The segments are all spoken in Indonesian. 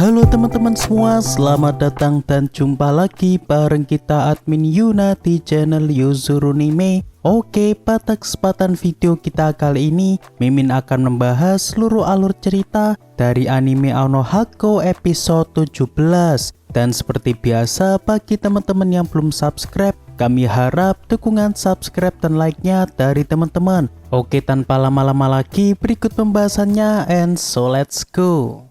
Halo teman-teman semua, selamat datang dan jumpa lagi bareng kita admin Yuna di channel Yuzurunime. Oke, pada kesempatan video kita kali ini, Mimin akan membahas seluruh alur cerita dari anime Anohako episode 17. Dan seperti biasa, bagi teman-teman yang belum subscribe, kami harap dukungan subscribe dan like-nya dari teman-teman. Oke, tanpa lama-lama lagi, berikut pembahasannya, and so let's go.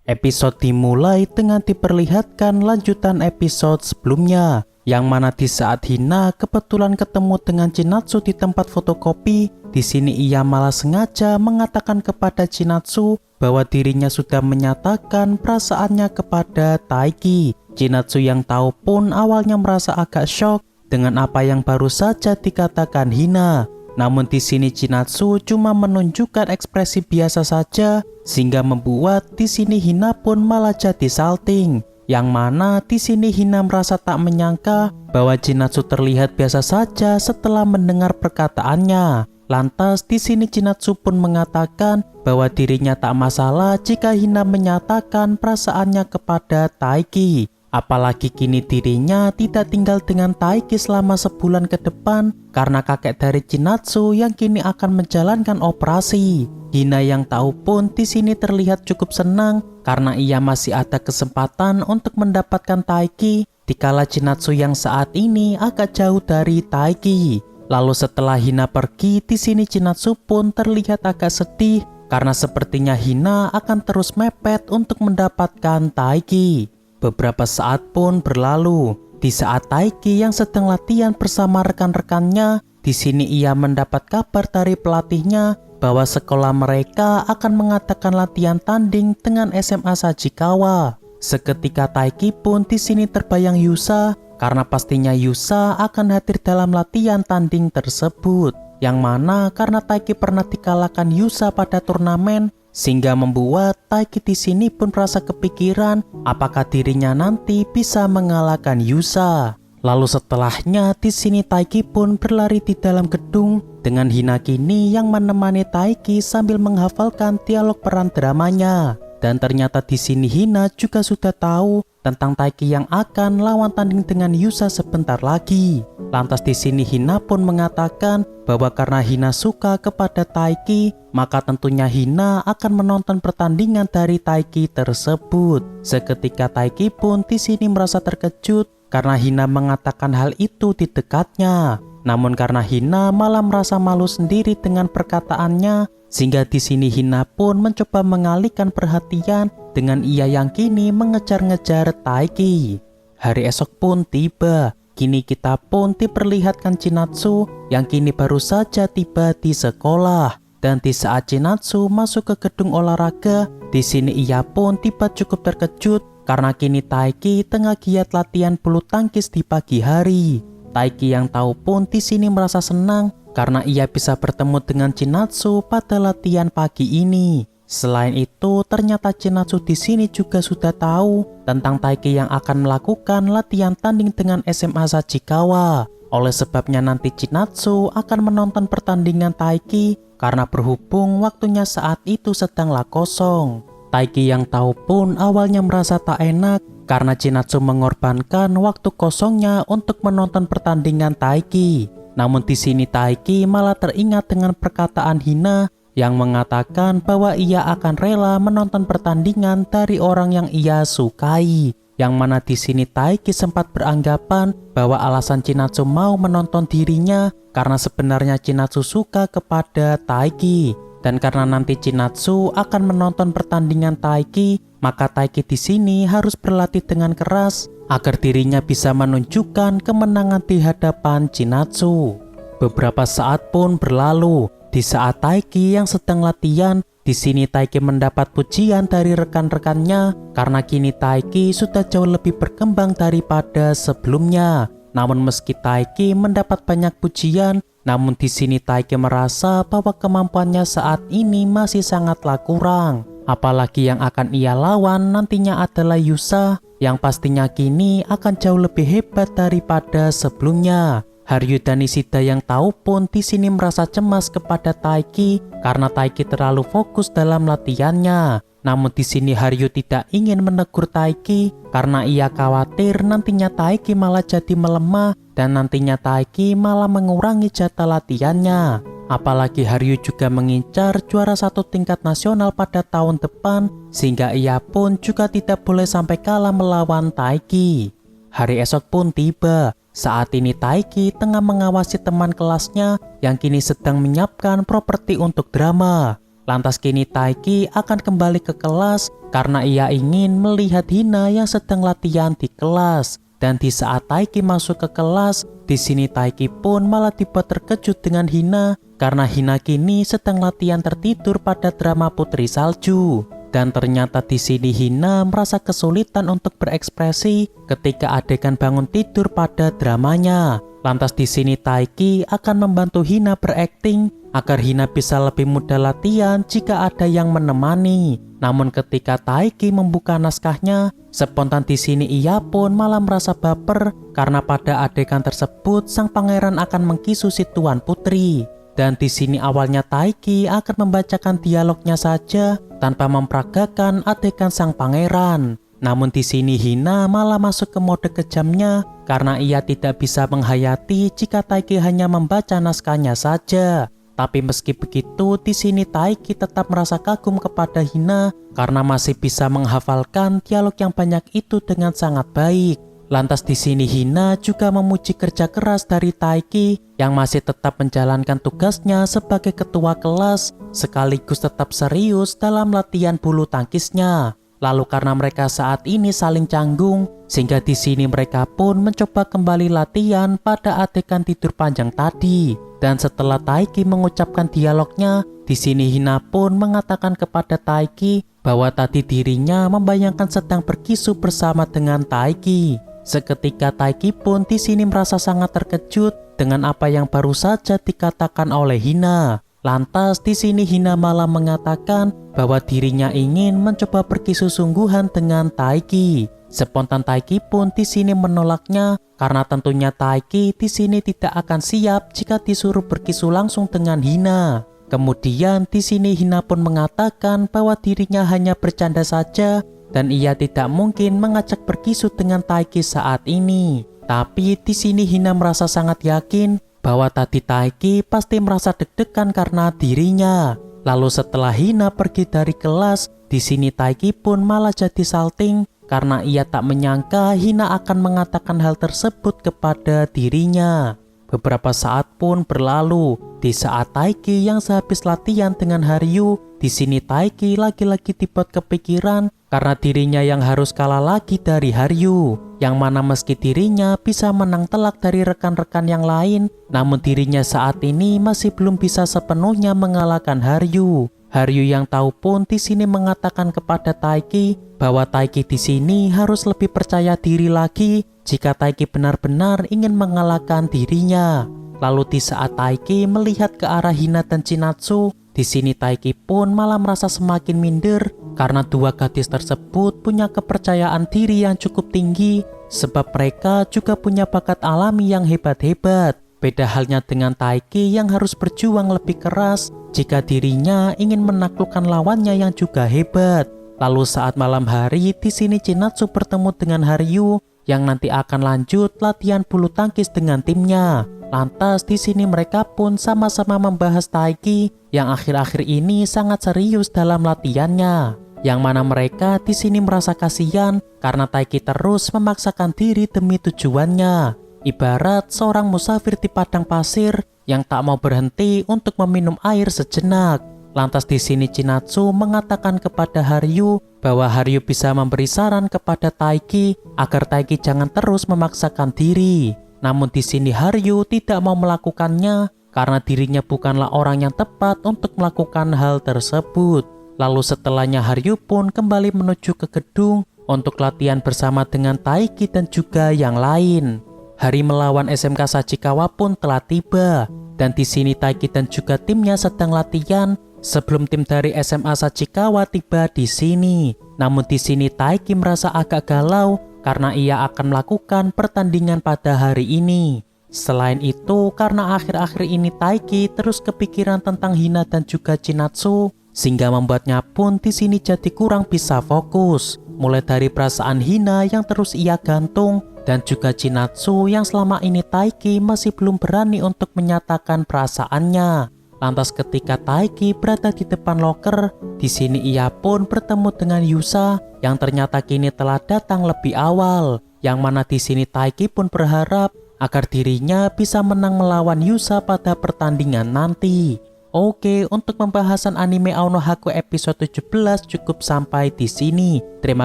Episode dimulai dengan diperlihatkan lanjutan episode sebelumnya, yang mana di saat Hina kebetulan ketemu dengan Chinatsu di tempat fotokopi. Di sini ia malah sengaja mengatakan kepada Chinatsu bahwa dirinya sudah menyatakan perasaannya kepada Taiki. Chinatsu yang tahu pun awalnya merasa agak shock dengan apa yang baru saja dikatakan Hina. Namun di sini Chinatsu cuma menunjukkan ekspresi biasa saja, sehingga membuat di sini Hina pun malah jadi salting. Yang mana di sini Hina merasa tak menyangka bahwa Chinatsu terlihat biasa saja setelah mendengar perkataannya. Lantas di sini Chinatsu pun mengatakan bahwa dirinya tak masalah jika Hina menyatakan perasaannya kepada Taiki. Apalagi kini dirinya tidak tinggal dengan Taiki selama sebulan ke depan karena kakek dari Chinatsu yang kini akan menjalankan operasi. Hina yang tahu pun di sini terlihat cukup senang karena ia masih ada kesempatan untuk mendapatkan Taiki dikala Chinatsu yang saat ini agak jauh dari Taiki. Lalu setelah Hina pergi, di sini Chinatsu pun terlihat agak sedih karena sepertinya Hina akan terus mepet untuk mendapatkan Taiki. Beberapa saat pun berlalu. Di saat Taiki yang sedang latihan bersama rekan-rekannya, di sini ia mendapat kabar dari pelatihnya bahwa sekolah mereka akan mengadakan latihan tanding dengan SMA Sajikawa. Seketika Taiki pun di sini terbayang Yusa karena pastinya Yusa akan hadir dalam latihan tanding tersebut. Yang mana karena Taiki pernah dikalahkan Yusa pada turnamen, sehingga membuat Taiki di sini pun merasa kepikiran apakah dirinya nanti bisa mengalahkan Yusa. Lalu setelahnya di sini Taiki pun berlari di dalam gedung dengan Hina kini yang menemani Taiki sambil menghafalkan dialog peran dramanya. Dan ternyata di sini Hina juga sudah tahu tentang Taiki yang akan lawan tanding dengan Yusa sebentar lagi. Lantas di sini Hina pun mengatakan bahwa karena Hina suka kepada Taiki, maka tentunya Hina akan menonton pertandingan dari Taiki tersebut. Seketika Taiki pun di sini merasa terkejut karena Hina mengatakan hal itu di dekatnya. Namun karena Hina malah merasa malu sendiri dengan perkataannya, sehingga di sini Hina pun mencoba mengalihkan perhatian dengan ia yang kini mengejar-ngejar Taiki. Hari esok pun tiba. Kini kita pun diperlihatkan Chinatsu yang kini baru saja tiba di sekolah. Dan di saat Chinatsu masuk ke gedung olahraga, di sini ia pun tiba cukup terkejut karena kini Taiki tengah giat latihan bulu tangkis di pagi hari. Taiki yang tahu pun di sini merasa senang karena ia bisa bertemu dengan Chinatsu pada latihan pagi ini. Selain itu, ternyata Chinatsu di sini juga sudah tahu tentang Taiki yang akan melakukan latihan tanding dengan SMA Sajikawa. Oleh sebabnya nanti Chinatsu akan menonton pertandingan Taiki karena berhubung waktunya saat itu sedanglah kosong. Taiki yang tahu pun awalnya merasa tak enak karena Chinatsu mengorbankan waktu kosongnya untuk menonton pertandingan Taiki. Namun di sini Taiki malah teringat dengan perkataan Hina yang mengatakan bahwa ia akan rela menonton pertandingan dari orang yang ia sukai. Yang mana di sini Taiki sempat beranggapan bahwa alasan Chinatsu mau menonton dirinya karena sebenarnya Chinatsu suka kepada Taiki. Dan karena nanti Chinatsu akan menonton pertandingan Taiki, maka Taiki di sini harus berlatih dengan keras agar dirinya bisa menunjukkan kemenangan di hadapan Chinatsu. Beberapa saat pun berlalu. Di saat Taiki yang sedang latihan, di sini Taiki mendapat pujian dari rekan-rekannya karena kini Taiki sudah jauh lebih berkembang daripada sebelumnya. Namun meski Taiki mendapat banyak pujian, namun di sini Taiki merasa bahwa kemampuannya saat ini masih sangatlah kurang. Apalagi yang akan ia lawan nantinya adalah Yusa yang pastinya kini akan jauh lebih hebat daripada sebelumnya. Haryu dan Nishida yang tahu pun di sini merasa cemas kepada Taiki karena Taiki terlalu fokus dalam latihannya. Namun di sini Haryu tidak ingin menegur Taiki karena ia khawatir nantinya Taiki malah jadi melemah dan nantinya Taiki malah mengurangi jatah latihannya. Apalagi Haryu juga mengincar juara 1 tingkat nasional pada tahun depan, sehingga ia pun juga tidak boleh sampai kalah melawan Taiki. Hari esok pun tiba. Saat ini Taiki tengah mengawasi teman kelasnya yang kini sedang menyiapkan properti untuk drama. Lantas kini Taiki akan kembali ke kelas karena ia ingin melihat Hina yang sedang latihan di kelas. Dan di saat Taiki masuk ke kelas, di sini Taiki pun malah dibuat terkejut dengan Hina karena Hina kini sedang latihan tertidur pada drama Putri Salju. Dan ternyata di sini Hina merasa kesulitan untuk berekspresi ketika adegan bangun tidur pada dramanya. Lantas di sini Taiki akan membantu Hina berakting agar Hina bisa lebih mudah latihan jika ada yang menemani. Namun ketika Taiki membuka naskahnya, spontan di sini ia pun malah merasa baper karena pada adegan tersebut sang pangeran akan mengkisu si Tuan Putri. Dan di sini awalnya Taiki akan membacakan dialognya saja tanpa memperagakan adegan sang pangeran. Namun di sini Hina malah masuk ke mode kejamnya karena ia tidak bisa menghayati jika Taiki hanya membaca naskahnya saja. Tapi meski begitu, di sini Taiki tetap merasa kagum kepada Hina karena masih bisa menghafalkan dialog yang banyak itu dengan sangat baik. Lantas di sini Hina juga memuji kerja keras dari Taiki yang masih tetap menjalankan tugasnya sebagai ketua kelas sekaligus tetap serius dalam latihan bulu tangkisnya. Lalu karena mereka saat ini saling canggung, sehingga di sini mereka pun mencoba kembali latihan pada adegan tidur panjang tadi. Dan setelah Taiki mengucapkan dialognya, di sini Hina pun mengatakan kepada Taiki bahwa tadi dirinya membayangkan sedang berkisu bersama dengan Taiki. Seketika Taiki pun di sini merasa sangat terkejut dengan apa yang baru saja dikatakan oleh Hina. Lantas di sini Hina malah mengatakan bahwa dirinya ingin mencoba berkisu sungguhan dengan Taiki. Spontan Taiki pun di sini menolaknya karena tentunya Taiki di sini tidak akan siap jika disuruh berkisu langsung dengan Hina. Kemudian di sini Hina pun mengatakan bahwa dirinya hanya bercanda saja dan ia tidak mungkin mengajak berkisu dengan Taiki saat ini. Tapi di sini Hina merasa sangat yakin bahwa tadi Taiki pasti merasa deg-degan karena dirinya. Lalu setelah Hina pergi dari kelas, di sini Taiki pun malah jadi salting karena ia tak menyangka Hina akan mengatakan hal tersebut kepada dirinya. Beberapa saat pun berlalu. Di saat Taiki yang sehabis latihan dengan Haryu, di sini Taiki lagi-lagi dibuat kepikiran karena dirinya yang harus kalah lagi dari Haryu. Yang mana meski dirinya bisa menang telak dari rekan-rekan yang lain, namun dirinya saat ini masih belum bisa sepenuhnya mengalahkan Haryu. Haryu yang tahu pun di sini mengatakan kepada Taiki bahwa Taiki di sini harus lebih percaya diri lagi jika Taiki benar-benar ingin mengalahkan dirinya. Lalu di saat Taiki melihat ke arah Hina dan Chinatsu, di sini Taiki pun malah merasa semakin minder karena dua gadis tersebut punya kepercayaan diri yang cukup tinggi sebab mereka juga punya bakat alami yang hebat-hebat. Beda halnya dengan Taiki yang harus berjuang lebih keras jika dirinya ingin menaklukkan lawannya yang juga hebat. Lalu saat malam hari, di sini Chinatsu bertemu dengan Haryu yang nanti akan lanjut latihan bulu tangkis dengan timnya. Lantas di sini mereka pun sama-sama membahas Taiki yang akhir-akhir ini sangat serius dalam latihannya. Yang mana mereka di sini merasa kasihan karena Taiki terus memaksakan diri demi tujuannya. Ibarat seorang musafir di padang pasir yang tak mau berhenti untuk meminum air sejenak. Lantas di sini Chinatsu mengatakan kepada Haryu bahwa Haryu bisa memberi saran kepada Taiki agar Taiki jangan terus memaksakan diri. Namun di sini Haryu tidak mau melakukannya karena dirinya bukanlah orang yang tepat untuk melakukan hal tersebut. Lalu setelahnya Haryu pun kembali menuju ke gedung untuk latihan bersama dengan Taiki dan juga yang lain. Hari melawan SMK Sachikawa pun telah tiba dan di sini Taiki dan juga timnya sedang latihan sebelum tim dari SMA Sachikawa tiba di sini. Namun di sini Taiki merasa agak galau karena ia akan melakukan pertandingan pada hari ini. Selain itu, karena akhir-akhir ini Taiki terus kepikiran tentang Hina dan juga Chinatsu, sehingga membuatnya pun di sini jadi kurang bisa fokus. Mulai dari perasaan Hina yang terus ia gantung dan juga Chinatsu yang selama ini Taiki masih belum berani untuk menyatakan perasaannya. Lantas ketika Taiki berada di depan loker, di sini ia pun bertemu dengan Yusa yang ternyata kini telah datang lebih awal. Yang mana di sini Taiki pun berharap agar dirinya bisa menang melawan Yusa pada pertandingan nanti. Oke, untuk pembahasan anime Ao no Haku episode 17 cukup sampai di sini. Terima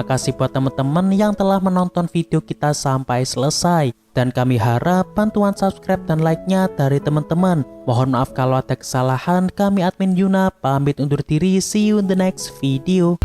kasih buat teman-teman yang telah menonton video kita sampai selesai. Dan kami harap bantuan subscribe dan like-nya dari teman-teman. Mohon maaf kalau ada kesalahan. Kami admin Yuna pamit undur diri. See you in the next video.